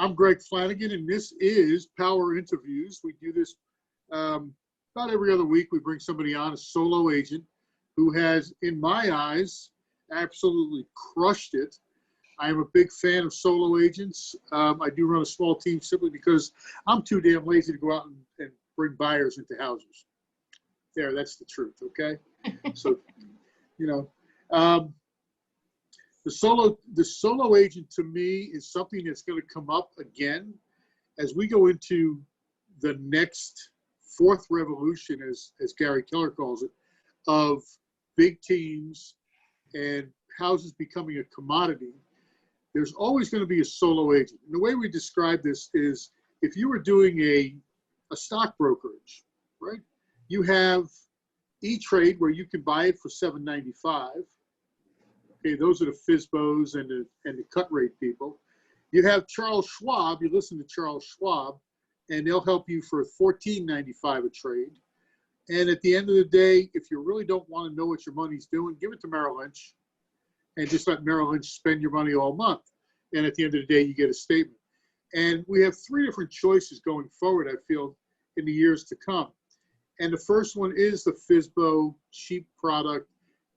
I'm Greg Flanagan, and this is Power Interviews. We do this about every other week. We bring somebody on, a solo agent, who has, in my eyes, absolutely crushed it. I am a big fan of solo agents. I do run a small team simply because I'm too damn lazy to go out and bring buyers into houses. There, that's the truth, okay? So, you know, the solo agent to me is something that's going to come up again as we go into the next fourth revolution, as Gary Keller calls it, of big teams and houses becoming a commodity. There's always going to be a solo agent. And the way we describe this is if you were doing a stock brokerage, right? You have E-Trade where you can buy it for $7.95. Okay, those are the FSBOs and the cut rate people. You have Charles Schwab. You listen to Charles Schwab, and they'll help you for $14.95 a trade. And at the end of the day, if you really don't want to know what your money's doing, give it to Merrill Lynch and just let Merrill Lynch spend your money all month. And at the end of the day, you get a statement. And we have three different choices going forward, I feel, in the years to come. And the first one is the FSBO, cheap product,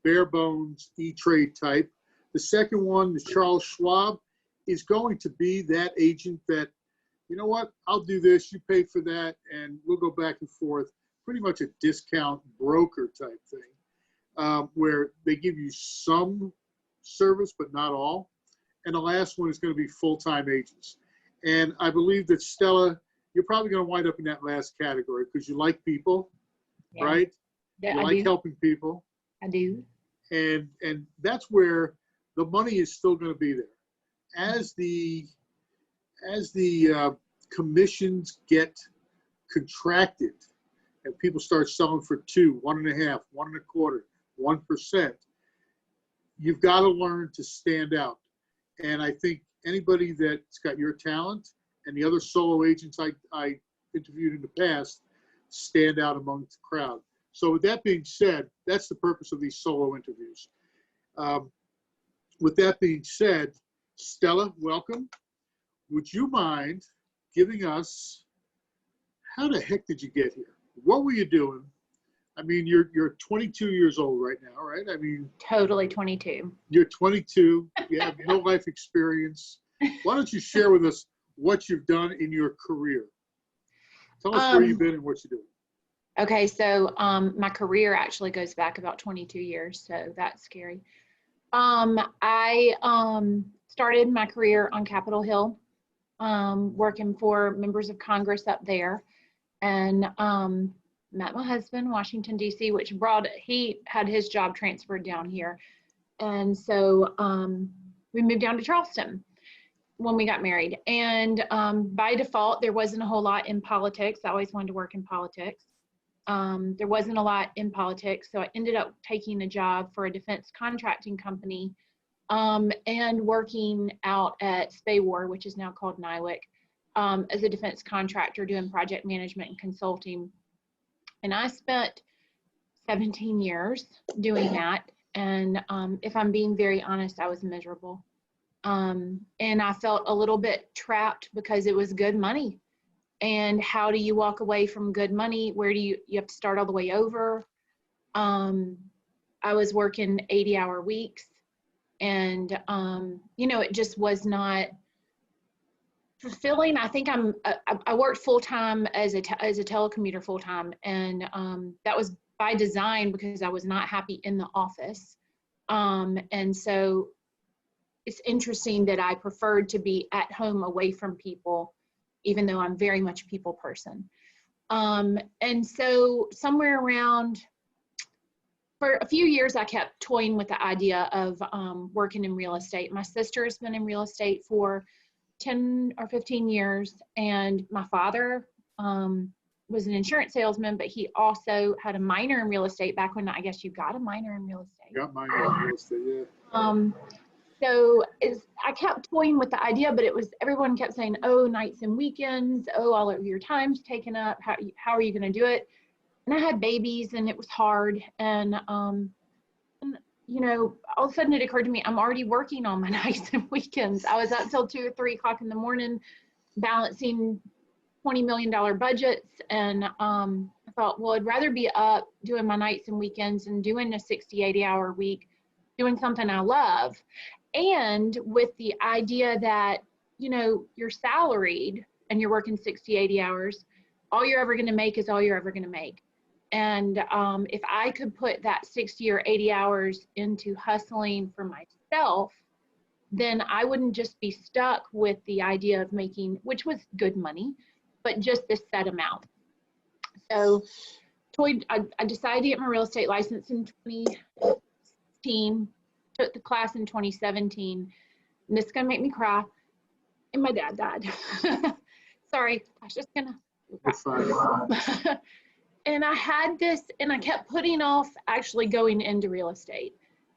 bare bones, E-Trade type. The second one, the Charles Schwab, is going to be that agent that, you know what, I'll do this, you pay for that, and we'll go back and forth. Pretty much a discount broker type thing, where they give you some service, but not all. And the last one is going to be full-time agents. And I believe that, Stella, you're probably going to wind up in that last category because you like people, yeah. Right? Yeah, you like helping people. I do. And that's where the money is still going to be there. As the commissions get contracted and people start selling for 2, 1.5, 1.25, 1%, you've got to learn to stand out. And I think anybody that's got your talent and the other solo agents I interviewed in the past stand out amongst the crowd. So with that being said, that's the purpose of these solo interviews. With that being said, Stella, welcome. Would you mind giving us, how the heck did you get here? What were you doing? I mean, you're 22 years old right now, right? I mean, totally 22. You're 22. You have no life experience. Why don't you share with us what you've done in your career? Tell us where you've been and what you're doing. Okay, so my career actually goes back about 22 years, so that's scary. I started my career on Capitol Hill, working for members of Congress up there, and met my husband in Washington, D.C., which he had his job transferred down here. And so we moved down to Charleston when we got married. And by default, there wasn't a whole lot in politics. I always wanted to work in politics. There wasn't a lot in politics, so I ended up taking a job for a defense contracting company and working out at SPAWAR, which is now called NIWC, as a defense contractor doing project management and consulting. And I spent 17 years doing that. And if I'm being very honest, I was miserable. And I felt a little bit trapped because it was good money. And how do you walk away from good money? Where do you have to start all the way over? I was working 80-hour weeks, and you know, it just was not fulfilling. I think I worked full-time as a telecommuter full-time, and that was by design because I was not happy in the office. And so it's interesting that I preferred to be at home away from people, even though I'm very much a people person. And so somewhere around, for a few years, I kept toying with the idea of working in real estate. My sister has been in real estate for 10 or 15 years, and my father was an insurance salesman, but he also had a minor in real estate back when I guess you got a minor in real estate. Got minor in real estate, yeah. So I kept toying with the idea, but everyone kept saying, oh, nights and weekends, oh, all of your time's taken up, how are you going to do it? And I had babies, and it was hard. And you know, all of a sudden it occurred to me, I'm already working on my nights and weekends. I was up till 2 or 3 o'clock in the morning balancing $20 million budgets. And I thought, well, I'd rather be up doing my nights and weekends and doing a 60, 80-hour week, doing something I love. And with the idea that, you know, you're salaried and you're working 60, 80 hours, all you're ever going to make is all you're ever going to make. And if I could put that 60 or 80 hours into hustling for myself, then I wouldn't just be stuck with the idea of making, which was good money, but just this set amount. So I decided to get my real estate license in 2016, took the class in 2017, and this is gonna make me cry. And my dad died. Sorry, I was just gonna cry. And I had this, and I kept putting off actually going into real estate.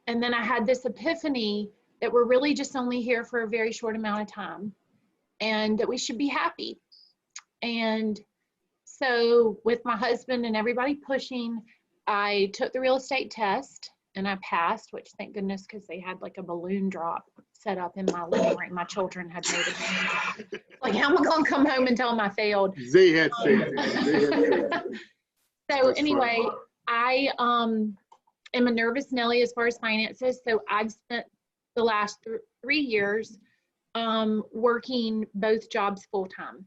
And then I had this epiphany that we're really just only here for a very short amount of time and that we should be happy. And so with my husband and everybody pushing, I took the real estate test and I passed, which thank goodness, because they had like a balloon drop set up in my living room. My children had made it. Like, how am I going to come home and tell them I failed? They had faith. So anyway, I am a nervous Nelly as far as finances. So I've spent the last 3 years working both jobs full time.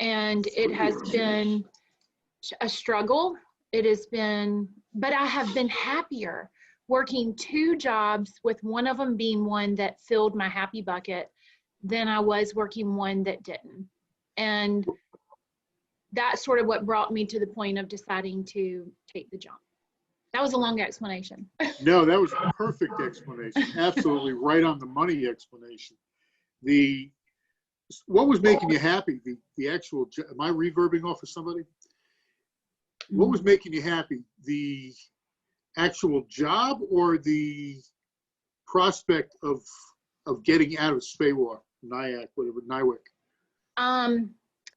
And it has been a struggle. It has been, but I have been happier working 2 jobs, with one of them being one that filled my happy bucket, than I was working one that didn't. And that's sort of what brought me to the point of deciding to take the jump. That was a long explanation. No, that was a perfect explanation. Absolutely right on the money explanation. What was making you happy? The actual, am I reverbing off of somebody? What was making you happy? The actual job or the prospect of getting out of Spaywar, Nyack, whatever, Nywick?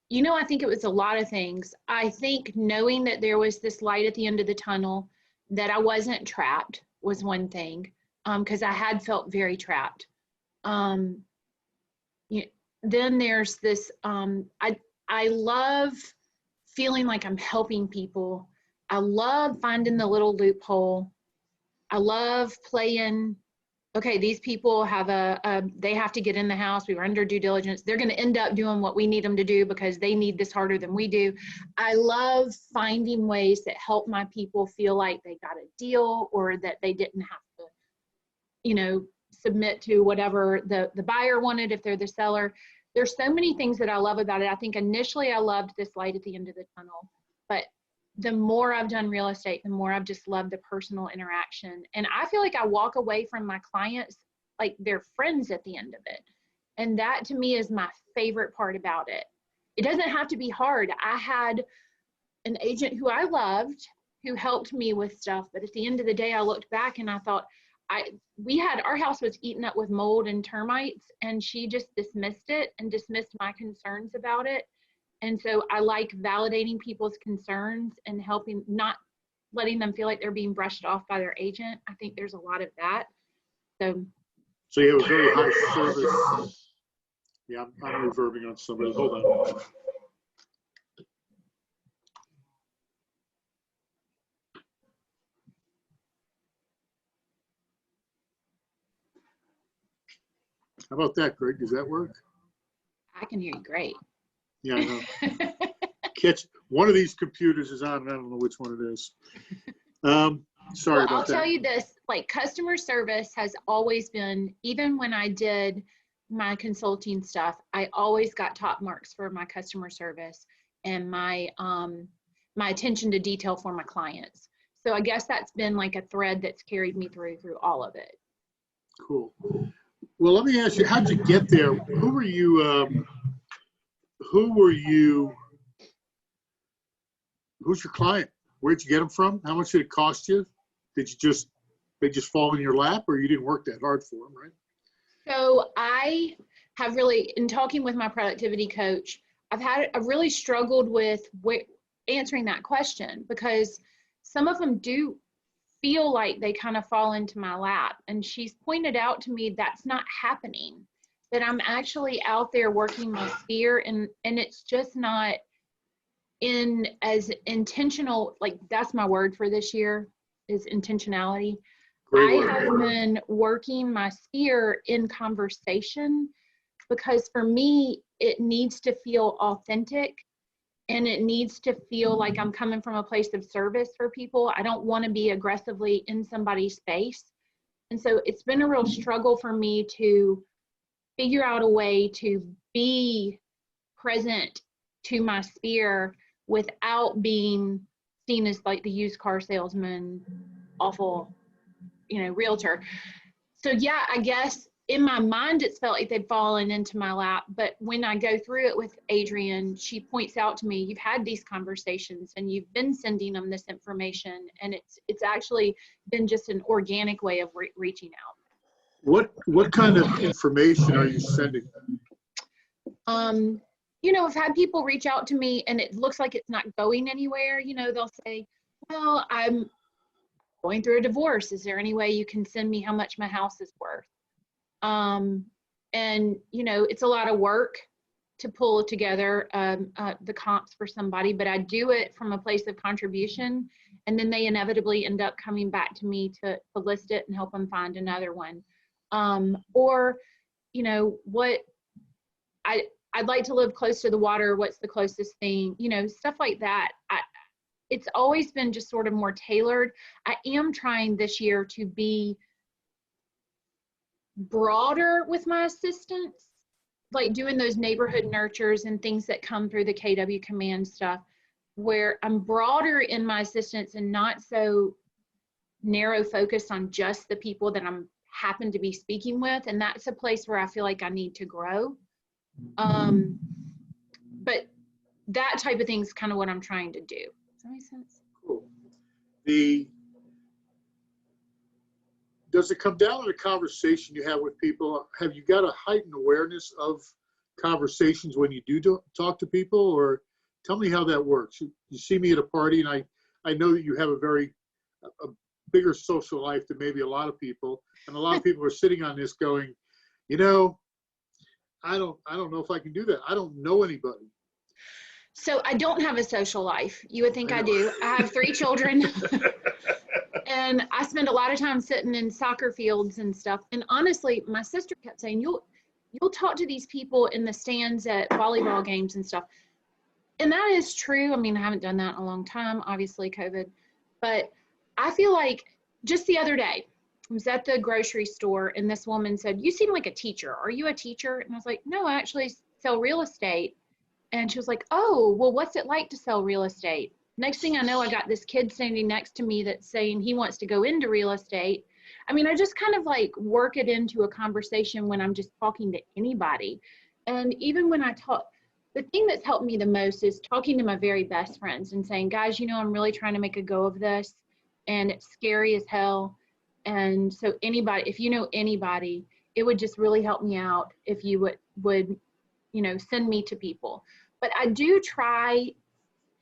You know, I think it was a lot of things. I think knowing that there was this light at the end of the tunnel, that I wasn't trapped, was one thing, because I had felt very trapped. Then there's this, I love feeling like I'm helping people. I love finding the little loophole. I love playing, okay, these people have they have to get in the house. We were under due diligence. They're going to end up doing what we need them to do because they need this harder than we do. I love finding ways that help my people feel like they got a deal, or that they didn't have to, you know, submit to whatever the buyer wanted if they're the seller. There's so many things that I love about it. I think initially I loved this light at the end of the tunnel, but the more I've done real estate, the more I've just loved the personal interaction. And I feel like I walk away from my clients like they're friends at the end of it. And that to me is my favorite part about it. It doesn't have to be hard. I had an agent who I loved, who helped me with stuff, but at the end of the day, I looked back and I thought, our house was eaten up with mold and termites, and she just dismissed it and dismissed my concerns about it. And so I like validating people's concerns and helping, not letting them feel like they're being brushed off by their agent. I think there's a lot of that. So you have a very high service. Yeah, I'm reverbing on somebody. Hold on. How about that, Greg? Does that work? I can hear you great. Yeah, I know. Catch one of these computers is on, and I don't know which one it is. Sorry about that. I'll tell you this, like, customer service has always been, even when I did my consulting stuff, I always got top marks for my customer service and my attention to detail for my clients. So I guess that's been like a thread that's carried me through all of it. Cool. Well, let me ask you, how'd you get there? Who were you? Who's your client? Where'd you get them from? How much did it cost you? They just fall in your lap, or you didn't work that hard for them, right? So I have really, in talking with my productivity coach, I've really struggled with answering that question, because some of them do feel like they kind of fall into my lap. And she's pointed out to me that's not happening. but I'm actually out there working my sphere, and it's just not in as intentional. Like, that's my word for this year, is intentionality. Great I word. have been working my sphere in conversation, because for me, it needs to feel authentic, and it needs to feel like I'm coming from a place of service for people. I don't want to be aggressively in somebody's space. And so it's been a real struggle for me to figure out a way to be present to my sphere without being seen as like the used car salesman, awful, realtor. So yeah, I guess in my mind, it's felt like they'd fallen into my lap. But when I go through it with Adrienne, she points out to me, you've had these conversations and you've been sending them this information. And it's actually been just an organic way of reaching out. What kind of information are you sending? I've had people reach out to me and it looks like it's not going anywhere. They'll say, well, I'm going through a divorce. Is there any way you can send me how much my house is worth? And it's a lot of work to pull together the comps for somebody, but I do it from a place of contribution, and then they inevitably end up coming back to me to list it and help them find another one. Or what I'd like to live close to the water. What's the closest thing? Stuff like that. It's always been just sort of more tailored. I am trying this year to be broader with my assistance, like doing those neighborhood nurtures and things that come through the KW command stuff, where I'm broader in my assistance and not so narrow focused on just the people that I'm happen to be speaking with. And that's a place where I feel like I need to grow. But that type of thing is kind of what I'm trying to do. Does that make sense? Cool. Does it come down to the conversation you have with people? Have you got a heightened awareness of conversations when you do talk to people? Or tell me how that works. You see me at a party, and I know that you have a bigger social life than maybe a lot of people. And a lot of people are sitting on this going, I don't know if I can do that. I don't know anybody. So I don't have a social life. You would think I do. I have 3 children. And I spend a lot of time sitting in soccer fields and stuff. And honestly, my sister kept saying, you'll talk to these people in the stands at volleyball games and stuff. And that is true. I mean, I haven't done that in a long time, obviously COVID. But I feel like just the other day, I was at the grocery store and this woman said, you seem like a teacher. Are you a teacher? And I was like, no, I actually sell real estate. And she was like, oh, well, what's it like to sell real estate? Next thing I know, I got this kid standing next to me that's saying he wants to go into real estate. I mean, I just kind of like work it into a conversation when I'm just talking to anybody. And even when I talk, the thing that's helped me the most is talking to my very best friends and saying, guys, I'm really trying to make a go of this, and it's scary as hell. And so anybody, if you know anybody, it would just really help me out if you would send me to people. But I do try.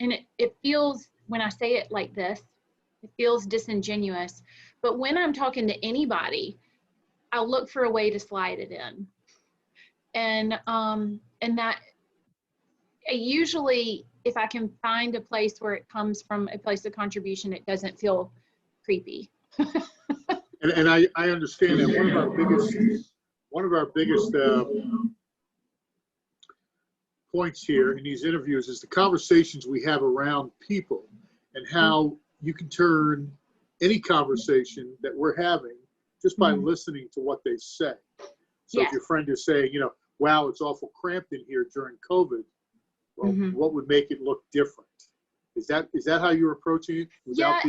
And it feels, when I say it like this, it feels disingenuous. But when I'm talking to anybody, I'll look for a way to slide it in. And that usually, if I can find a place where it comes from a place of contribution, it doesn't feel creepy. And I understand that one of our biggest points here in these interviews is the conversations we have around people, and how you can turn any conversation that we're having just by listening to what they say. So if your friend is saying, wow, it's awful cramped in here during COVID, well, what would make it look different? Is that how you're approaching it?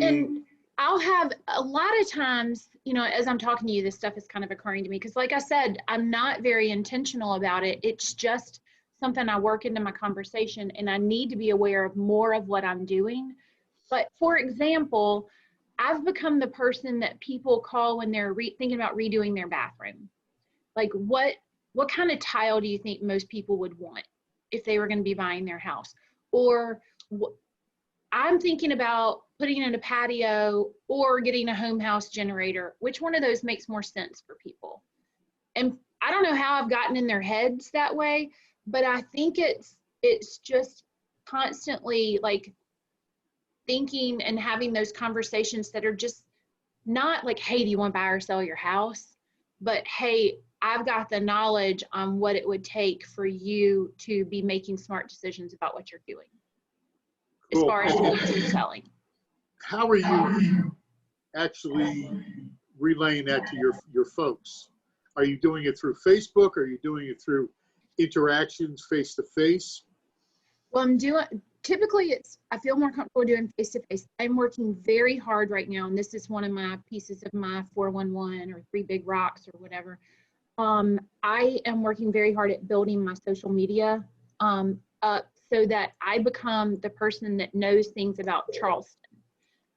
And I'll have a lot of times, as I'm talking to you, this stuff is kind of occurring to me, because like I said, I'm not very intentional about it. It's just something I work into my conversation, and I need to be aware of more of what I'm doing. But for example, I've become the person that people call when they're thinking about redoing their bathroom. Like, what kind of tile do you think most people would want if they were going to be buying their house? Or I'm thinking about putting in a patio or getting a home house generator. Which one of those makes more sense for people? And I don't know how I've gotten in their heads that way, but I think it's just constantly like thinking and having those conversations that are just not like, hey, do you want to buy or sell your house? But hey, I've got the knowledge on what it would take for you to be making smart decisions about what you're doing as far as homes and selling. How are you actually relaying that to your folks? Are you doing it through Facebook? Are you doing it through interactions face to face? Well, typically I feel more comfortable doing face to face. I'm working very hard right now, and this is one of my pieces of my 411 or 3 big rocks or whatever. I am working very hard at building my social media up so that I become the person that knows things about Charleston,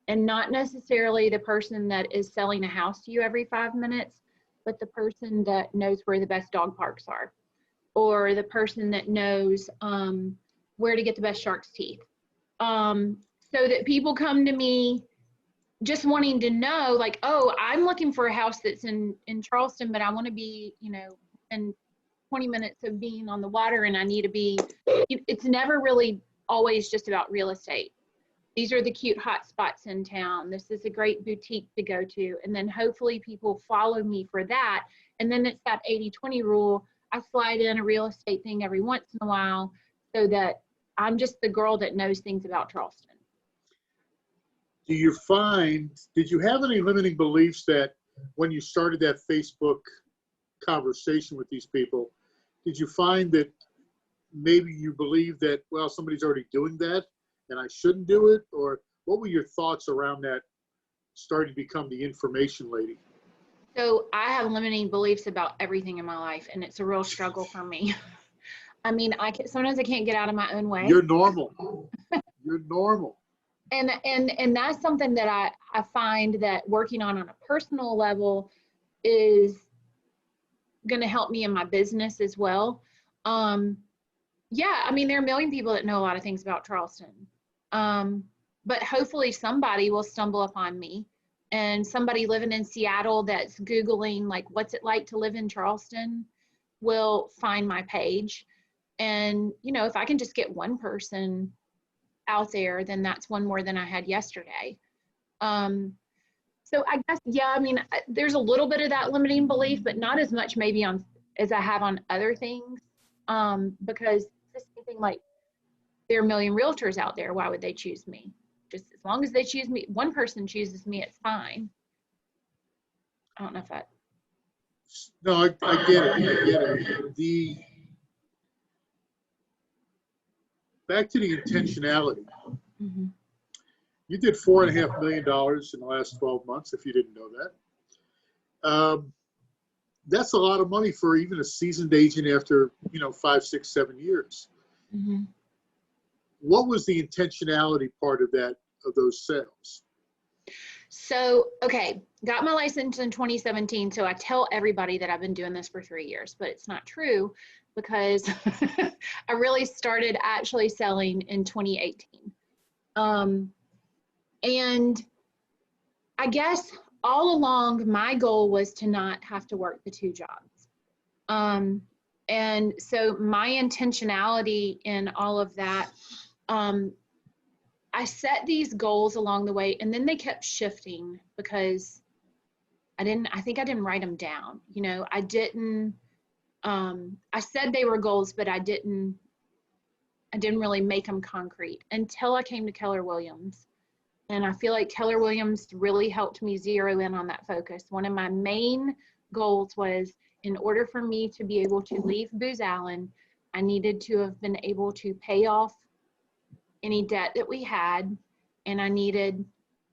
and not necessarily the person that is selling a house to you every 5 minutes, but the person that knows where the best dog parks are, or the person that knows where to get the best shark's teeth. So that people come to me just wanting to know, like, oh, I'm looking for a house that's in Charleston, but I want to be, in 20 minutes of being on the water, and I need to be, it's never really always just about real estate. These are the cute hot spots in town. This is a great boutique to go to. And then hopefully people follow me for that. And then it's that 80-20 rule. I slide in a real estate thing every once in a while so that I'm just the girl that knows things about Charleston. Did you have any limiting beliefs that when you started that Facebook conversation with these people, did you find that maybe you believe that, well, somebody's already doing that and I shouldn't do it? Or what were your thoughts around that starting to become the information lady? So I have limiting beliefs about everything in my life, and it's a real struggle for me. I mean, sometimes I can't get out of my own way. You're normal. You're normal. And that's something that I find that working on a personal level is going to help me in my business as well. Yeah, I mean, there are a million people that know a lot of things about Charleston. But hopefully somebody will stumble upon me, and somebody living in Seattle that's Googling, like, what's it like to live in Charleston, will find my page. And, if I can just get one person out there, then that's one more than I had yesterday. So I guess, yeah, I mean, there's a little bit of that limiting belief, but not as much maybe as I have on other things. Because it's the same thing, like, there are a million realtors out there. Why would they choose me? Just as long as they choose me, one person chooses me, it's fine. I don't know if that. No, I get it. I get it. Back to the intentionality. Mm-hmm. You did $4.5 million in the last 12 months, if you didn't know that. That's a lot of money for even a seasoned agent after, 5, 6, 7 years. Mm-hmm. What was the intentionality part of those sales? So, okay, got my license in 2017. So I tell everybody that I've been doing this for 3 years, but it's not true, because I really started actually selling in 2018. And I guess all along my goal was to not have to work the 2 jobs. And so my intentionality in all of that, I set these goals along the way, and then they kept shifting because I think I didn't write them down. I said they were goals, but I didn't really make them concrete until I came to Keller Williams. And I feel like Keller Williams really helped me zero in on that focus. One of my main goals was, in order for me to be able to leave Booz Allen, I needed to have been able to pay off any debt that we had, and I needed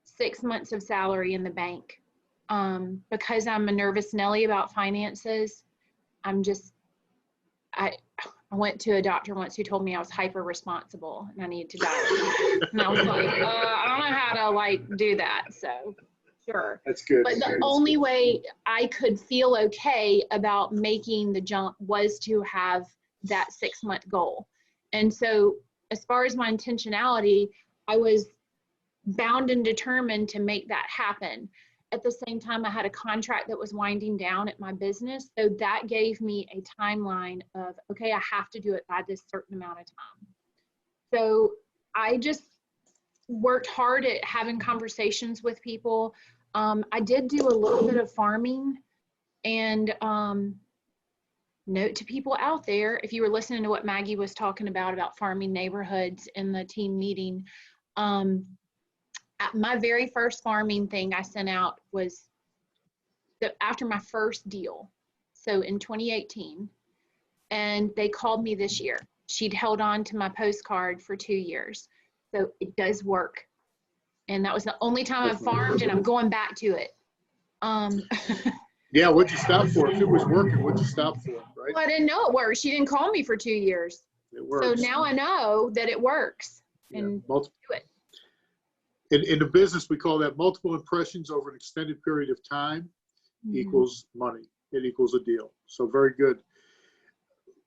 6 months of salary in the bank. Because I'm a nervous Nelly about finances, I went to a doctor once who told me I was hyper responsible and I needed to diet. And I was like, I don't know how to do that. So sure. That's good. But the only way I could feel okay about making the jump was to have that 6-month goal. And so as far as my intentionality, I was bound and determined to make that happen. at the same time, I had a contract that was winding down at my business. So that gave me a timeline of, okay, I have to do it by this certain amount of time. So I just worked hard at having conversations with people. I did do a little bit of farming, and note to people out there, if you were listening to what Maggie was talking about farming neighborhoods in the team meeting, my very first farming thing I sent out was after my first deal. So in 2018, and they called me this year. She'd held on to my postcard for 2 years. So it does work. And that was the only time I've farmed, and I'm going back to it. Yeah, what'd you stop for? If it was working, what'd you stop for, right? Well, I didn't know it worked. She didn't call me for 2 years. It works. So now I know that it works. And do it. In the business, we call that multiple impressions over an extended period of time equals money. It equals a deal. So very good.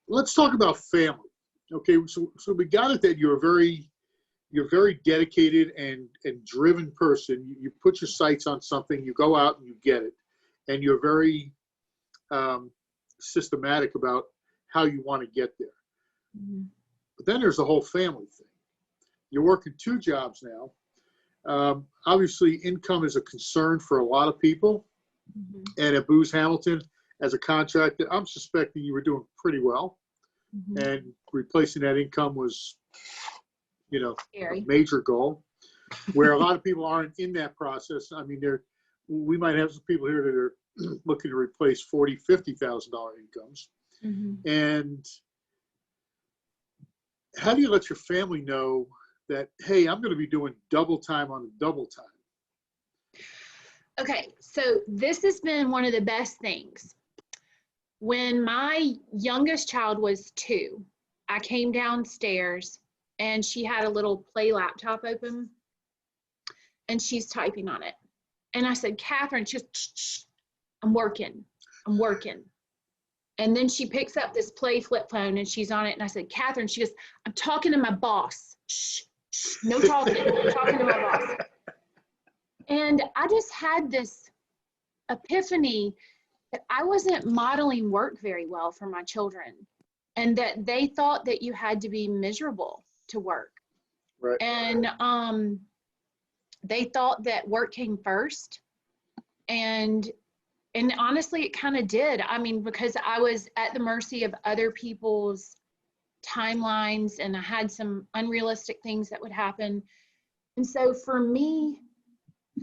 Let's talk about family. Okay, so we got it that you're a very dedicated and driven person. You put your sights on something, you go out and you get it. And you're very systematic about how you want to get there. But then there's the whole family thing. You're working 2 jobs now. Obviously, income is a concern for a lot of people. And at Booz Hamilton, as a contractor, I'm suspecting you were doing pretty well. And replacing that income was, scary. A major goal. Where a lot of people aren't in that process. I mean, we might have some people here that are looking to replace $40,000, $50,000 incomes. And how do you let your family know that, hey, I'm going to be doing double time on double time? Okay, so this has been one of the best things. When my youngest child was 2, I came downstairs and she had a little play laptop open and she's typing on it. And I said, Catherine, she goes, I'm working. And then she picks up this play flip phone and she's on it. And I said, Catherine, she goes, I'm talking to my boss. Shh, no talking, I'm talking to my boss. And I just had this epiphany that I wasn't modeling work very well for my children, and that they thought that you had to be miserable to work. Right. And they thought that work came first. And honestly, it kind of did. I mean, because I was at the mercy of other people's timelines and I had some unrealistic things that would happen. And so for me,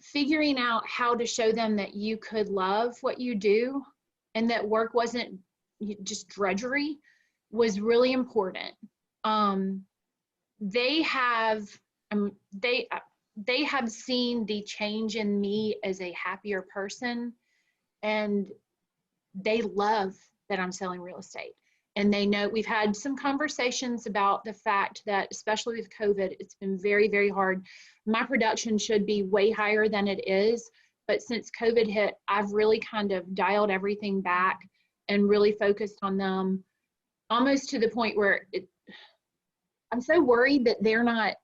figuring out how to show them that you could love what you do and that work wasn't just drudgery was really important. They have seen the change in me as a happier person, and they love that I'm selling real estate. And they know we've had some conversations about the fact that, especially with COVID, it's been very, very hard. My production should be way higher than it is. But since COVID hit, I've really kind of dialed everything back and really focused on them, almost to the point where I'm so worried that they're not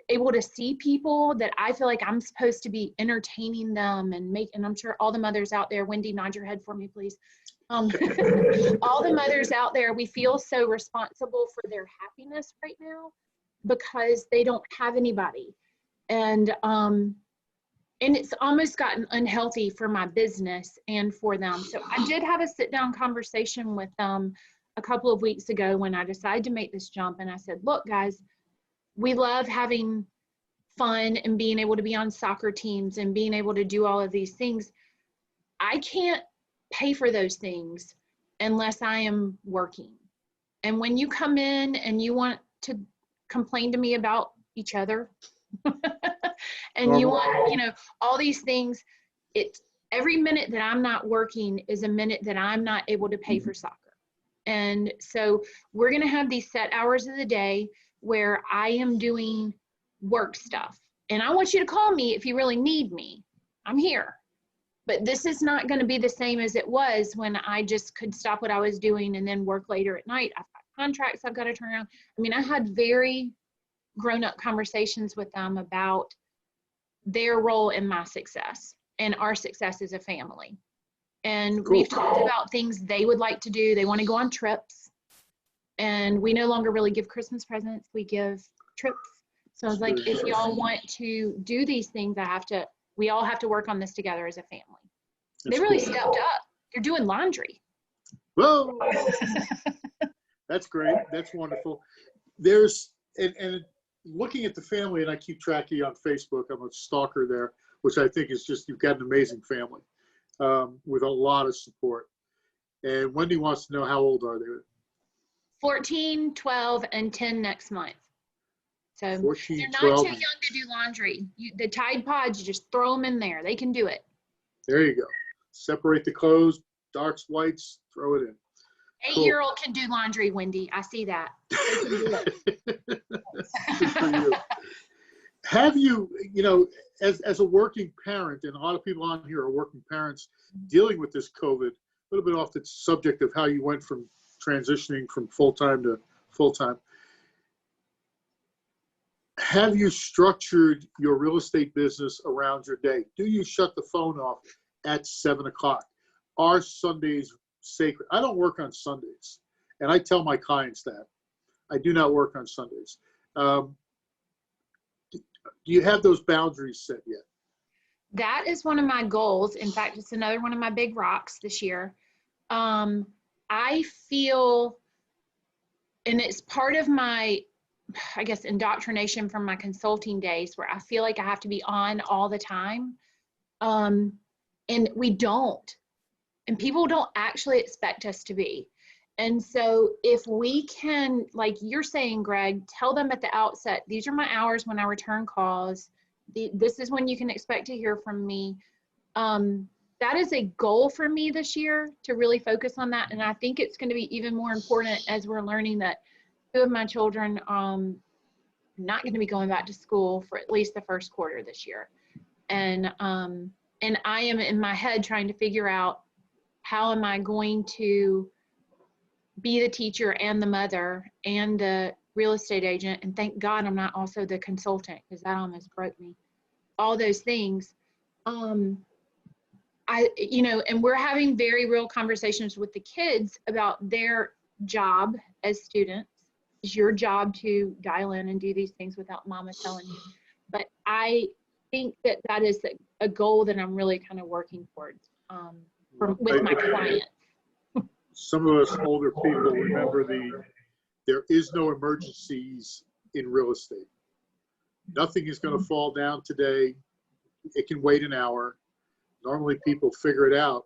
able to see people, that I feel like I'm supposed to be entertaining them and I'm sure all the mothers out there, Wendy, nod your head for me, please. All the mothers out there, we feel so responsible for their happiness right now because they don't have anybody. And it's almost gotten unhealthy for my business and for them. So I did have a sit down conversation with them a couple of weeks ago when I decided to make this jump. And I said, look, guys, we love having fun and being able to be on soccer teams and being able to do all of these things. I can't pay for those things unless I am working. And when you come in and you want to complain to me about each other and you want, all these things, every minute that I'm not working is a minute that I'm not able to pay for soccer. And so we're going to have these set hours of the day where I am doing work stuff. And I want you to call me if you really need me. I'm here. But this is not going to be the same as it was when I just could stop what I was doing and then work later at night. I've got contracts I've got to turn around. I mean, I had very grown-up conversations with them about their role in my success. and our success as a family. And Cool. we've talked about things they would like to do. They want to go on trips. And we no longer really give Christmas presents. We give trips. So I was like, if y'all want to do these things, we all have to work on this together as a family. That's they really cool. stepped up. They're doing laundry. Whoa. That's great. That's wonderful. And looking at the family, and I keep track of you on Facebook. I'm a stalker there, which I think is just, you've got an amazing family with a lot of support. And Wendy wants to know, how old are they? 14, 12, and 10 next month. So 14, they're not 12. too young to do laundry. The Tide Pods, you just throw them in there. They can do it. There you go. Separate the clothes, darks, whites, throw it in. 8-year-old can do laundry, Wendy. I see that. They can do it. Good for you. Have you, as a working parent, and a lot of people on here are working parents dealing with this COVID, a little bit off the subject of how you went from transitioning from full-time to full-time. Have you structured your real estate business around your day? Do you shut the phone off at 7 o'clock? Are Sundays sacred? I don't work on Sundays, and I tell my clients that. I do not work on Sundays. Do you have those boundaries set yet? That is one of my goals. In fact, it's another one of my big rocks this year. I feel, and it's part of my, I guess, indoctrination from my consulting days, where I feel like I have to be on all the time. And we don't. And people don't actually expect us to be. And so if we can, like you're saying, Greg, tell them at the outset, these are my hours when I return calls. This is when you can expect to hear from me. That is a goal for me this year, to really focus on that. And I think it's going to be even more important as we're learning that 2 of my children not going to be going back to school for at least the first quarter this year. And I am in my head trying to figure out, how am I going to be the teacher and the mother and the real estate agent? And thank God I'm not also the consultant, because that almost broke me. All those things. And we're having very real conversations with the kids about their job as students. It's your job to dial in and do these things without mama telling you. But I think that is a goal that I'm really kind of working towards with my clients. Some of us older people remember there is no emergencies in real estate. Nothing is going to fall down today. It can wait an hour. Normally people figure it out.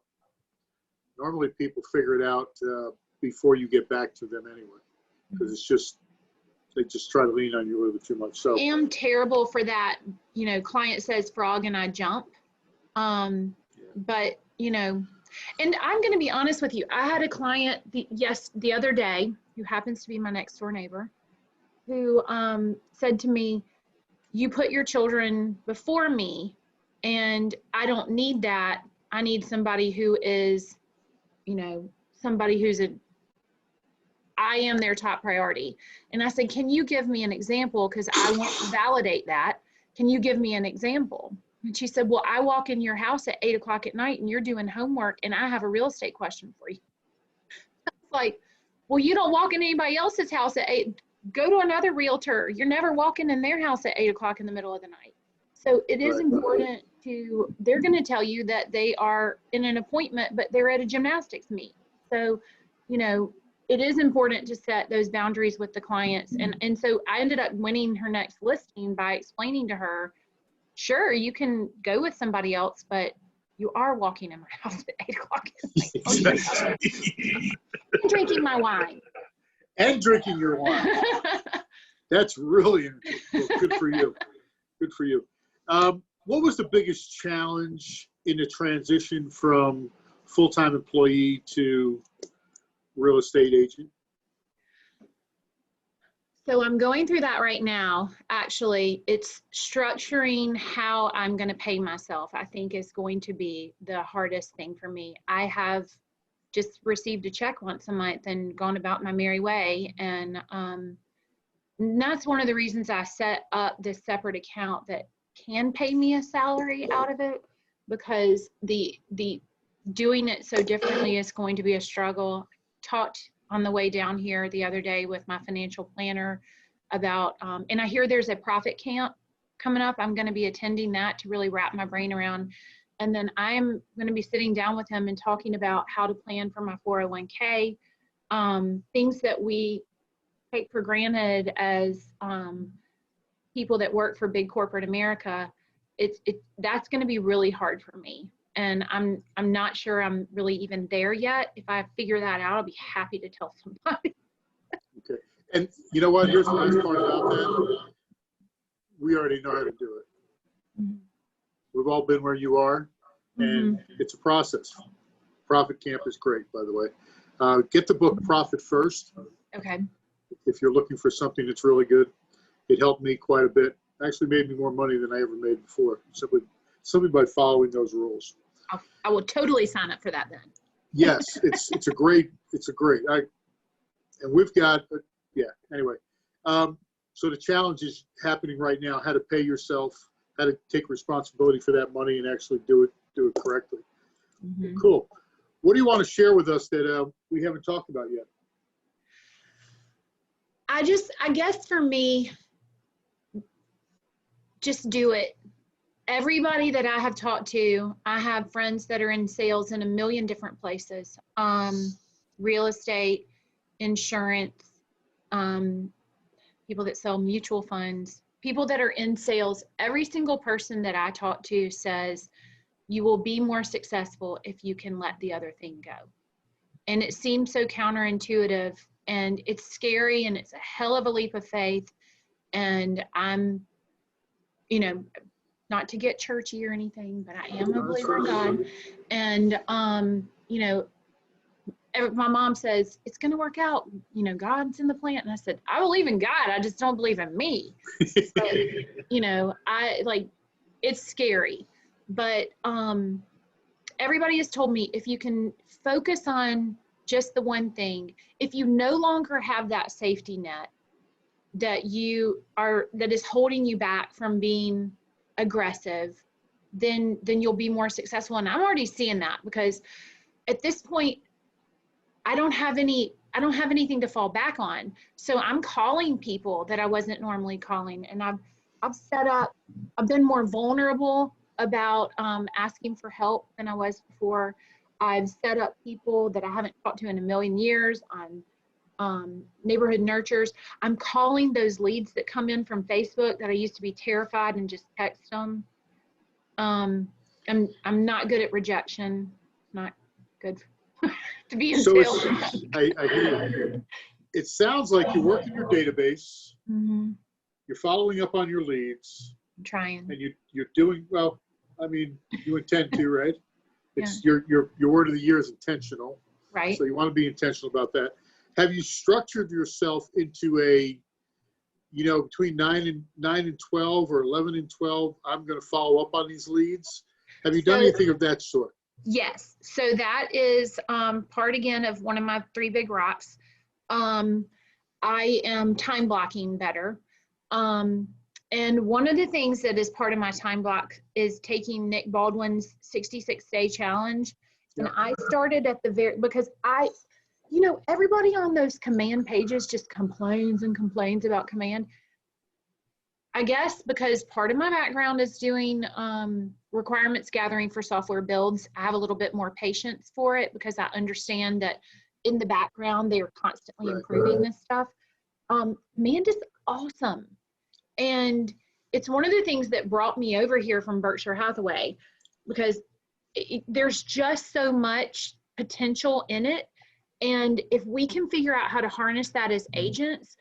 Before you get back to them anyway, because they just try to lean on you a little bit too much. So I am terrible for that. Client says frog and I jump. But, and I'm going to be honest with you. I had a client the other day, who happens to be my next door neighbor, who said to me, you put your children before me, and I don't need that. I need somebody who is, I am their top priority. And I said, can you give me an example? Because I want to validate that. Can you give me an example? And she said, well, I walk in your house at 8 o'clock at night and you're doing homework and I have a real estate question for you. It's like, well, you don't walk in anybody else's house at 8. Go to another realtor. You're never walking in their house at 8 o'clock in the middle of the night. So it is important they're going to tell you that they are in an appointment, but they're at a gymnastics meet. So, it is important to set those boundaries with the clients. And so I ended up winning her next listing by explaining to her, sure, you can go with somebody else, but you are walking in my house at 8 o'clock at night. I'm drinking my wine. And drinking your wine. That's really good for you. Good for you. What was the biggest challenge in the transition from full-time employee to real estate agent? So I'm going through that right now. Actually, it's structuring how I'm going to pay myself, I think, is going to be the hardest thing for me. I have just received a check once a month and gone about my merry way. And that's one of the reasons I set up this separate account that can pay me a salary out of it. because the doing it so differently is going to be a struggle. Talked on the way down here the other day with my financial planner about, and I hear there's a profit camp coming up. I'm going to be attending that to really wrap my brain around. And then I'm going to be sitting down with him and talking about how to plan for my 401k, things that we take for granted as people that work for big corporate America. That's going to be really hard for me. And I'm not sure I'm really even there yet. If I figure that out, I'll be happy to tell somebody. Okay. And you know what? Here's the nice part about that. We already know how to do it. Mm-hmm. We've all been where you are, and Mm-hmm. it's a process. Profit Camp is great, by the way. Get the book Profit First. Okay. If you're looking for something that's really good. It helped me quite a bit. Actually made me more money than I ever made before, simply by following those rules. I will totally sign up for that then. Yes, it's a great. And we've got anyway. So the challenge is happening right now: how to pay yourself, how to take responsibility for that money, and actually do it correctly. Mm-hmm. Cool. What do you want to share with us that we haven't talked about yet? I guess for me, just do it. Everybody that I have talked to, I have friends that are in sales in a million different places, real estate, insurance, people that sell mutual funds, people that are in sales. Every single person that I talk to says you will be more successful if you can let the other thing go. And it seems so counterintuitive, and it's scary, and it's a hell of a leap of faith. And I'm, not to get churchy or anything, but I am a believer in God. And, my mom says, it's going to work out. God's in the plan. And I said, I believe in God. I just don't believe in me. But, it's scary. But everybody has told me, if you can focus on just the one thing, if you no longer have that safety net that is holding you back from being aggressive, then you'll be more successful. And I'm already seeing that, because at this point, I don't have anything to fall back on. So I'm calling people that I wasn't normally calling, and I've been more vulnerable about asking for help than I was before. I've set up people that I haven't talked to in a million years on neighborhood nurtures. I'm calling those leads that come in from Facebook that I used to be terrified and just text them. I'm not good at rejection. Not good to be in sales. I hear you. It sounds like you're working your database. Mm-hmm. You're following up on your leads. I'm trying. And you're doing well. I mean, you intend to, right? It's your word of the year is intentional. Right. So you want to be intentional about that. Have you structured yourself into a, between 9 and 12 or 11 and 12, I'm going to follow up on these leads? Have you done anything of that sort? Yes. So that is part, again, of one of my 3 big rocks. I am time blocking better. And one of the things that is part of my time block is taking Nick Baldwin's 66-day challenge. And I started at because everybody on those command pages just complains and complains about command. I guess because part of my background is doing requirements gathering for software builds, I have a little bit more patience for it, because I understand that in the background, they are constantly improving this stuff. Command is awesome. And it's one of the things that brought me over here from Berkshire Hathaway, because there's just so much potential in it. And if we can figure out how to harness that as agents,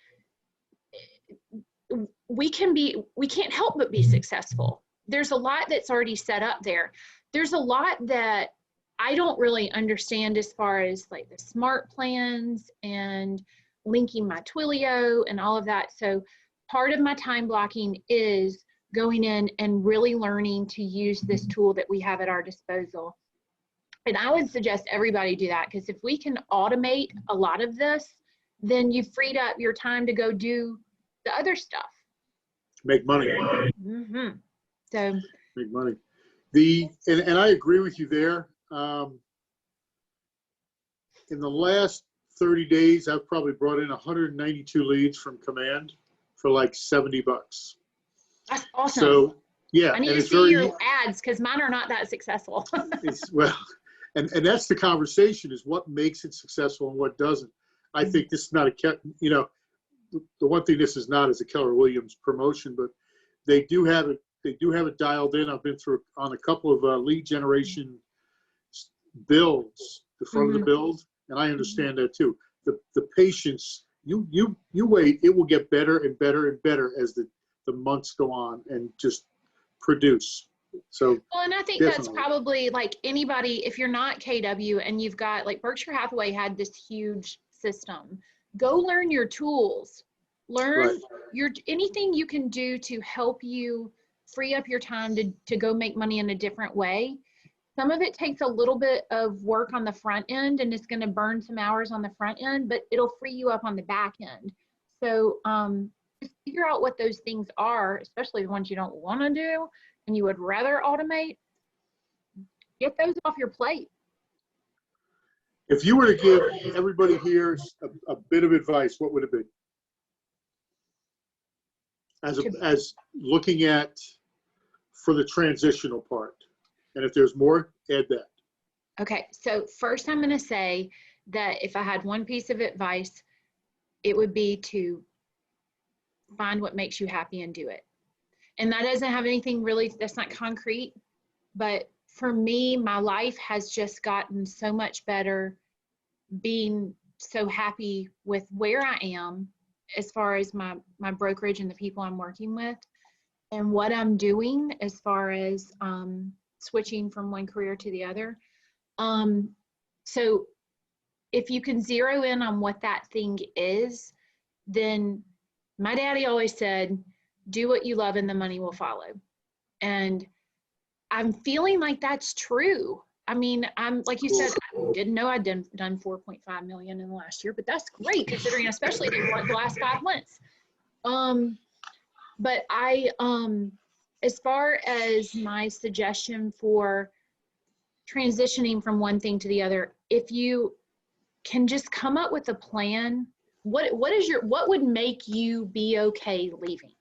we can't help but be successful. There's a lot that's already set up there. There's a lot that I don't really understand, as far as like the smart plans and linking my Twilio and all of that. So part of my time blocking is going in and really learning to use this tool that we have at our disposal. And I would suggest everybody do that, because if we can automate a lot of this, then you've freed up your time to go do the other stuff. Make money. Mm-hmm. So make money. And I agree with you there. In the last 30 days, I've probably brought in 192 leads from Command for like $70. That's awesome. So yeah, I need and to it's see very, your ads because mine are not that successful. well, and that's the conversation, is what makes it successful and what doesn't. I think this is not the one thing this is not is a Keller Williams promotion, but they do have it dialed in. I've been through on a couple of lead generation builds, the front of the build, and I understand that too. The patience, you wait, it will get better and better and better as the months go on and just produce. So well, and I think definitely. that's probably like anybody, if you're not KW and you've got, like Berkshire Hathaway had this huge system, go learn your tools, learn anything you can do to help you free up your time to go make money in a different way. Some of it takes a little bit of work on the front end and it's going to burn some hours on the front end, but it'll free you up on the back end. So just figure out what those things are, especially the ones you don't want to do and you would rather automate. Get those off your plate. If you were to give everybody here a bit of advice, what would it be? As looking at for the transitional part. And if there's more, add that. Okay, so first I'm going to say that if I had one piece of advice, it would be to find what makes you happy and do it. And that doesn't have anything really, that's not concrete, but for me, my life has just gotten so much better being so happy with where I am as far as my brokerage and the people I'm working with and what I'm doing as far as switching from one career to the other. So if you can zero in on what that thing is, then my daddy always said, do what you love and the money will follow. And I'm feeling like that's true. I mean, I'm like you said, I didn't know I'd done 4.5 million in the last year, but that's great considering, especially the last 5 months. But as far as my suggestion for transitioning from one thing to the other, if you can just come up with a plan, what would make you be okay leaving?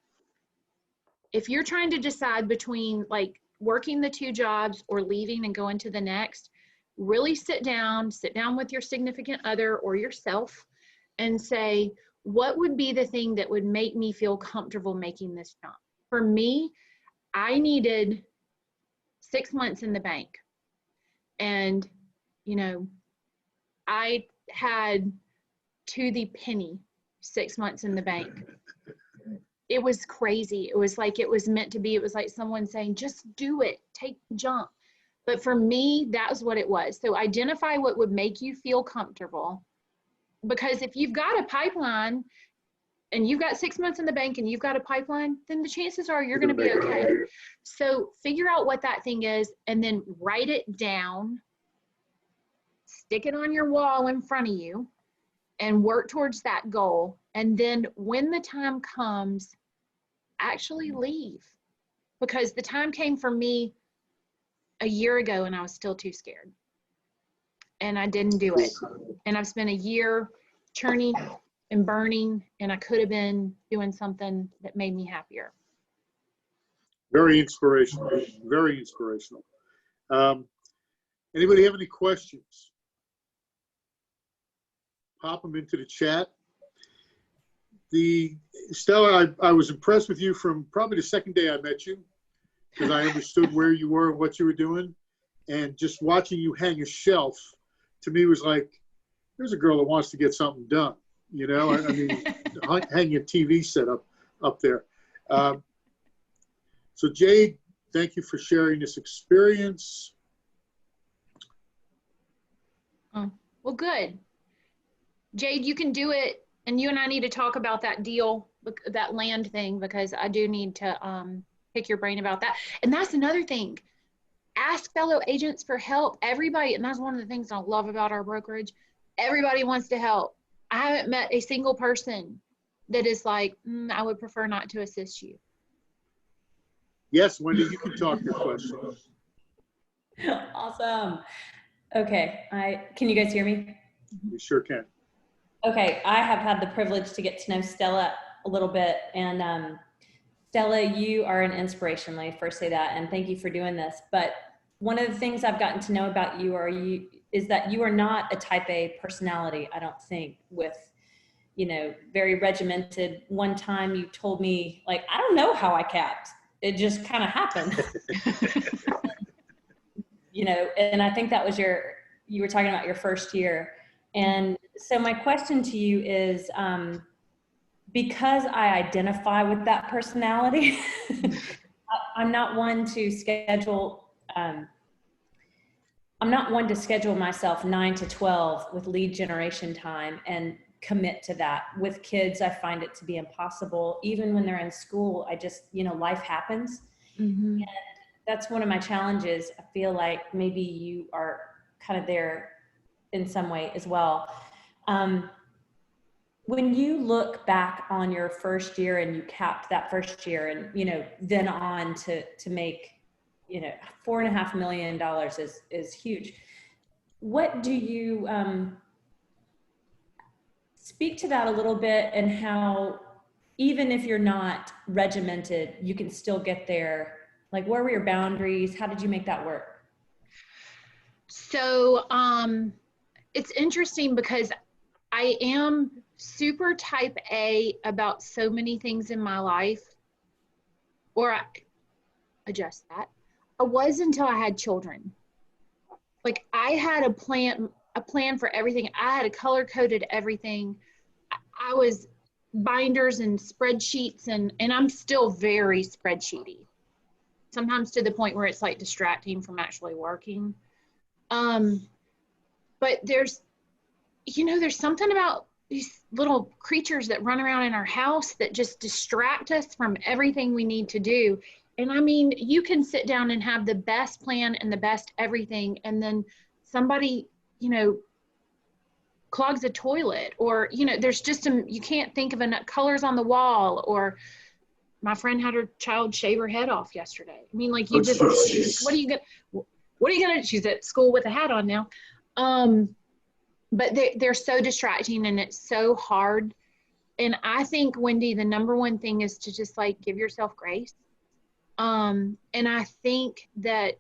If you're trying to decide between like working the 2 jobs or leaving and going to the next, really sit down with your significant other or yourself and say, what would be the thing that would make me feel comfortable making this jump? For me, I needed 6 months in the bank. And, you know, I had to the penny 6 months in the bank. It was crazy. It was like it was meant to be. It was like someone saying, just do it, take the jump. But for me, that was what it was. So identify what would make you feel comfortable. Because if you've got a pipeline and you've got 6 months in the bank and you've got a pipeline, then the chances are you're going to be okay. So figure out what that thing is and then write it down, stick it on your wall in front of you and work towards that goal. And then when the time comes, actually leave. Because the time came for me a year ago and I was still too scared. And I didn't do it. And I've spent a year churning and burning, and I could have been doing something that made me happier. Very inspirational. Very inspirational. Anybody have any questions? Pop them into the chat. Stella, I was impressed with you from probably the second day I met you, because I understood where you were and what you were doing. And just watching you hang a shelf, to me, was like, there's a girl that wants to get something done. You know, I mean, hanging a TV set up there. So Jade, thank you for sharing this experience. Well, good. Jade, you can do it. And you and I need to talk about that deal, that land thing, because I do need to pick your brain about that. And that's another thing. Ask fellow agents for help. Everybody, and that's one of the things I love about our brokerage. Everybody wants to help. I haven't met a single person that is like, I would prefer not to assist you. Yes, Wendy, you can talk your question. Awesome. Okay, can you guys hear me? We sure can. Okay, I have had the privilege to get to know Stella a little bit, and Stella, you are an inspiration. Let me first say that, and thank you for doing this. But one of the things I've gotten to know about you is that you are not a type A personality, I don't think, with, very regimented. One time you told me, like, I don't know how I capped. It just kind of happened. And I think that was you were talking about your first year. And so my question to you is, because I identify with that personality, I'm not one to schedule, myself 9 to 12 with lead generation time and commit to that. With kids, I find it to be impossible. Even when they're in school, I just, life happens. Mm-hmm. And that's one of my challenges. I feel like maybe you are kind of there in some way as well. When you look back on your first year and you capped that first year and, then on to make, $4.5 million is huge. What do you, speak to that a little bit, and how, even if you're not regimented, you can still get there? Like, where were your boundaries? How did you make that work? So it's interesting because I am super type A about so many things in my life, or I adjust that. I was until I had children. Like, I had a plan for everything. I had a color coded everything. I was binders and spreadsheets, and I'm still very spreadsheety. Sometimes to the point where it's like distracting from actually working. But there's something about these little creatures that run around in our house that just distract us from everything we need to do. And I mean, you can sit down and have the best plan and the best everything, and then somebody, clogs a toilet, or, there's just you can't think of enough colors on the wall, or my friend had her child shave her head off yesterday. I mean, like, what are you gonna, she's at school with a hat on now. But they're so distracting, and it's so hard. And I think, Wendy, the number one thing is to just, like, give yourself grace. And I think that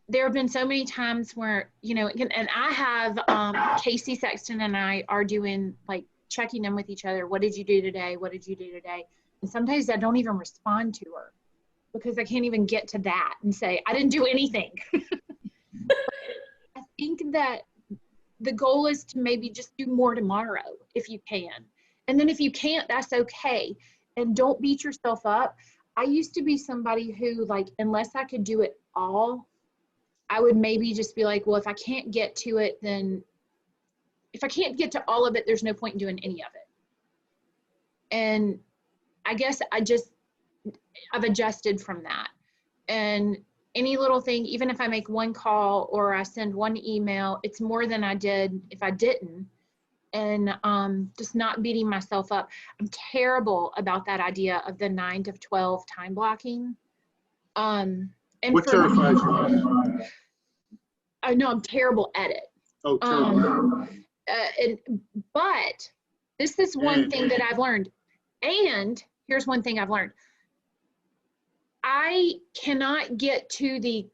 there have been so many times where, and I have, Casey Sexton and I are doing, like, checking in with each other. What did you do today? What did you do today? And sometimes I don't even respond to her because I can't even get to that and say, I didn't do anything. I think that the goal is to maybe just do more tomorrow if you can. And then if you can't, that's okay. And don't beat yourself up. I used to be somebody who, like, unless I could do it all, I would maybe just be like, well, if I can't get to it, then if I can't get to all of it, there's no point in doing any of it. And I guess I've adjusted from that. And any little thing, even if I make one call or I send one email, it's more than I did if I didn't. And just not beating myself up. I'm terrible about that idea of the 9 to 12 time blocking. And What terrifies you? I know I'm terrible at it. Oh, terrible. But this is one thing that I've learned. And here's one thing I've learned. I cannot get to the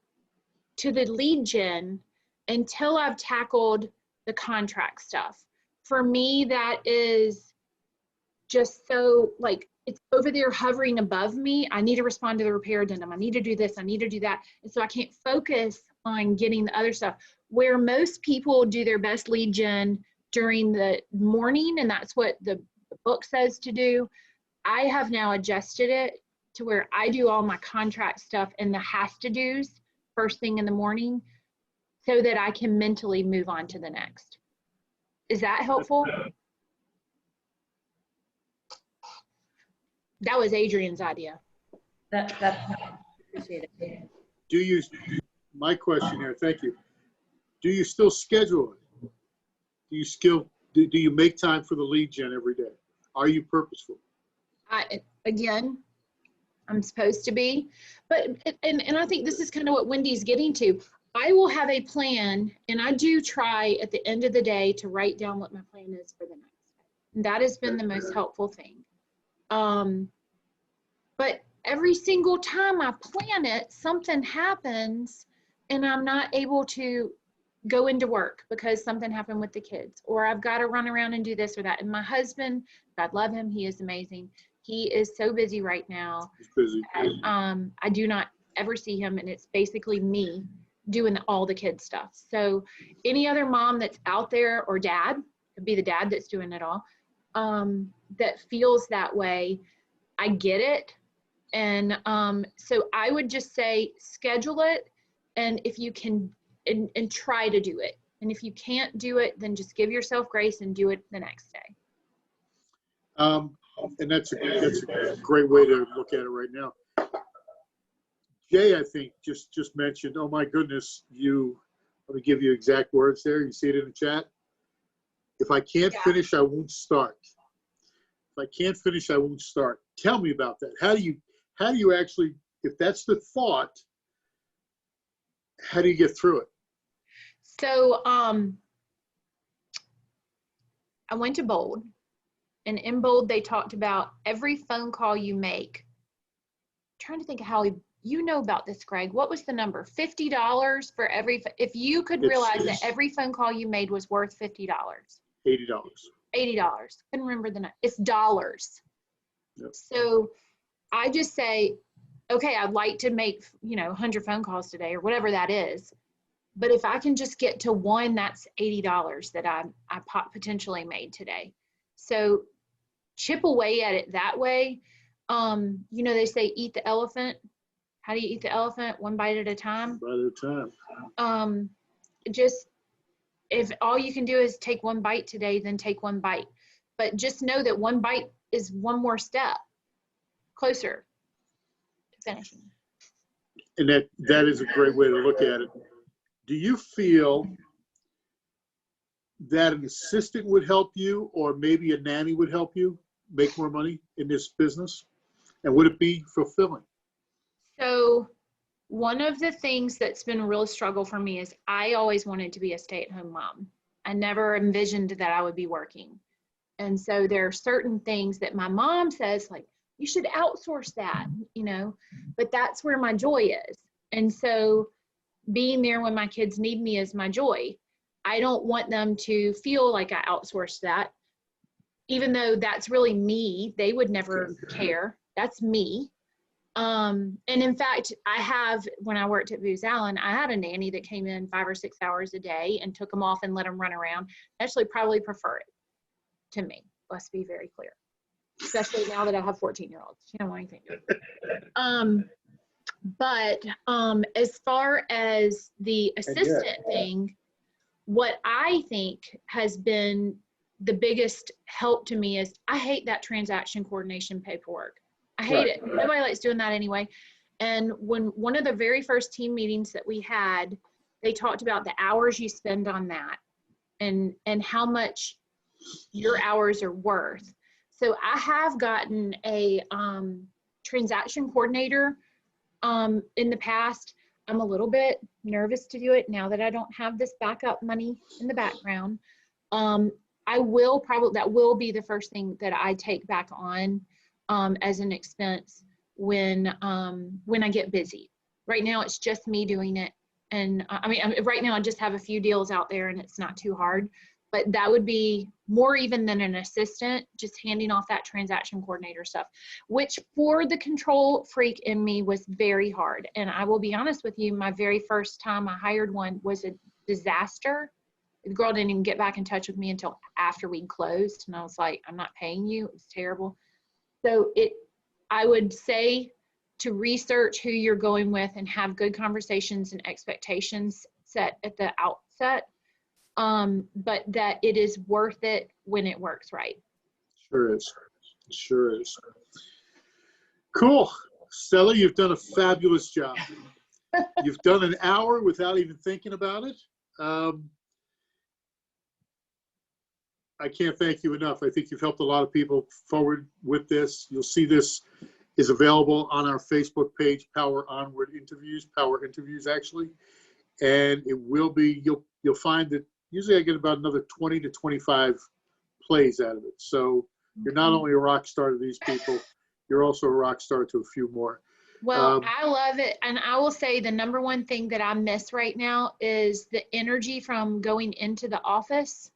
lead gen until I've tackled the contract stuff. For me, that is just so, like, it's over there hovering above me. I need to respond to the repair addendum. I need to do this. I need to do that. And so I can't focus on getting the other stuff. Where most people do their best lead gen during the morning, and that's what the book says to do, I have now adjusted it to where I do all my contract stuff and the has-to-dos first thing in the morning so that I can mentally move on to the next. Is that helpful? That was Adrian's idea. That's appreciate it. My question here, thank you. Do you still schedule it? Do you make time for the lead gen every day? Are you purposeful? Again, I'm supposed to be. But, and I think this is kind of what Wendy's getting to. I will have a plan, and I do try at the end of the day to write down what my plan is for the next day. And that has been the most helpful thing. But every single time I plan it, something happens and I'm not able to go into work because something happened with the kids, or I've got to run around and do this or that. And my husband, God love him, he is amazing. He is so busy right now. He's busy. I do not ever see him, and it's basically me doing all the kid stuff. So any other mom that's out there, or dad, could be the dad that's doing it all, that feels that way, I get it. And so I would just say schedule it, and if you can, and try to do it. And if you can't do it, then just give yourself grace and do it the next day. And that's a great way to look at it right now. Jay, I think, just mentioned, oh my goodness, let me give you exact words there. You see it in the chat? If I can't finish, I won't start. If I can't finish, I won't start. Tell me about that. How do you actually, if that's the thought, how do you get through it? So I went to Bold, and in Bold they talked about every phone call you make. I'm trying to think of how you know about this, Greg. What was the number? $50 for every, if you could realize that every phone call you made was worth $50. $80. $80. Couldn't remember the number. It's dollars. Yep. So I just say, okay, I'd like to make, 100 phone calls today or whatever that is. But if I can just get to one, that's $80 that I potentially made today. So chip away at it that way. They say eat the elephant. How do you eat the elephant? One bite at a time. One bite at a time. Just, if all you can do is take one bite today, then take one bite. But just know that one bite is one more step closer to finishing. And that is a great way to look at it. Do you feel that an assistant would help you, or maybe a nanny would help you make more money in this business? And would it be fulfilling? So one of the things that's been a real struggle for me is I always wanted to be a stay-at-home mom. I never envisioned that I would be working. And so there are certain things that my mom says, like, you should outsource that, but that's where my joy is. And so being there when my kids need me is my joy. I don't want them to feel like I outsourced that, even though that's really me. They would never care. That's me. And in fact, when I worked at Booz Allen, I had a nanny that came in 5 or 6 hours a day and took them off and let them run around. I actually probably prefer it to me. Let's be very clear. Especially now that I have 14-year-olds. You don't want anything to do. But as far as the assistant thing, what I think has been the biggest help to me is I hate that transaction coordination paperwork. I hate it. Nobody likes doing that anyway. And when one of the very first team meetings that we had, they talked about the hours you spend on that and how much your hours are worth. So I have gotten a transaction coordinator in the past. I'm a little bit nervous to do it now that I don't have this backup money in the background. That will be the first thing that I take back on as an expense when I get busy. Right now it's just me doing it. And right now I just have a few deals out there and it's not too hard, but that would be more even than an assistant, just handing off that transaction coordinator stuff, which for the control freak in me was very hard. And I will be honest with you, my very first time I hired one was a disaster. The girl didn't even get back in touch with me until after we closed. And I was like, I'm not paying you. It was terrible. So I would say to research who you're going with and have good conversations and expectations set at the outset. But that it is worth it when it works right. Sure is. Sure is. Cool. Stella, you've done a fabulous job. You've done an hour without even thinking about it. I can't thank you enough. I think you've helped a lot of people forward with this. You'll see this is available on our Facebook page, Power Interviews actually. And it will be, you'll find that usually I get about another 20 to 25 plays out of it. So you're not only a rock star to these people, you're also a rock star to a few more. Well, I love it. And I will say the number one thing that I miss right now is the energy from going into the office.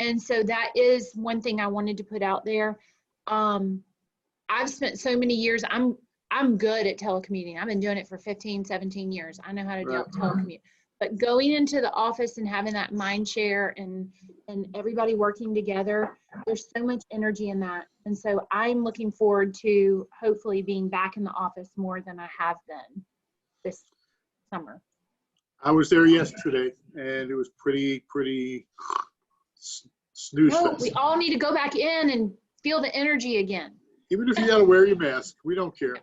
And so that is one thing I wanted to put out there. I've spent so many years, I'm good at telecommuting. I've been doing it for 15, 17 years. I know how to telecommute. But going into the office and having that mind share and everybody working together, there's so much energy in that. And so I'm looking forward to hopefully being back in the office more than I have been this summer. I was there yesterday, and it was pretty snooze No, fest. we all need to go back in and feel the energy again. Even if you got to wear your mask, we don't care.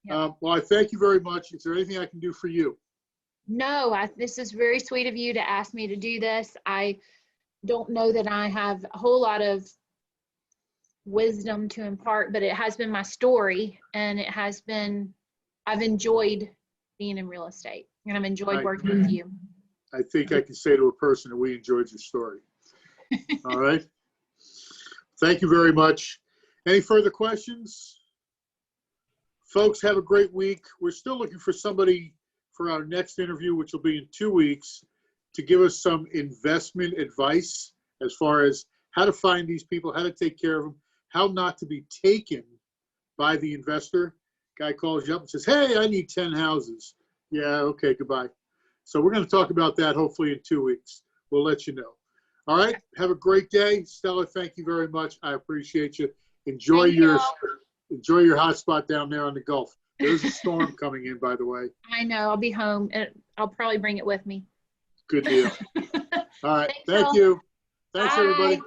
Yeah. Well, I thank you very much. Is there anything I can do for you? No, this is very sweet of you to ask me to do this. I don't know that I have a whole lot of wisdom to impart, but it has been my story, and I've enjoyed being in real estate, and I've enjoyed working with you. I think I can say to a person that we enjoyed your story. All right. Thank you very much. Any further questions? Folks, have a great week. We're still looking for somebody for our next interview, which will be in 2 weeks, to give us some investment advice as far as how to find these people, how to take care of them, how not to be taken by the investor. Guy calls you up and says, hey, I need 10 houses. Yeah, okay, goodbye. So we're going to talk about that hopefully in 2 weeks. We'll let you know. All right, have a great day. Stella, thank you very much. I appreciate you. Enjoy your hot spot down there on the Gulf. There's a storm coming in, by the way. I know. I'll be home, and I'll probably bring it with me. Good deal. All right. Thanks, Thank Phil. you. Thanks, Bye. everybody.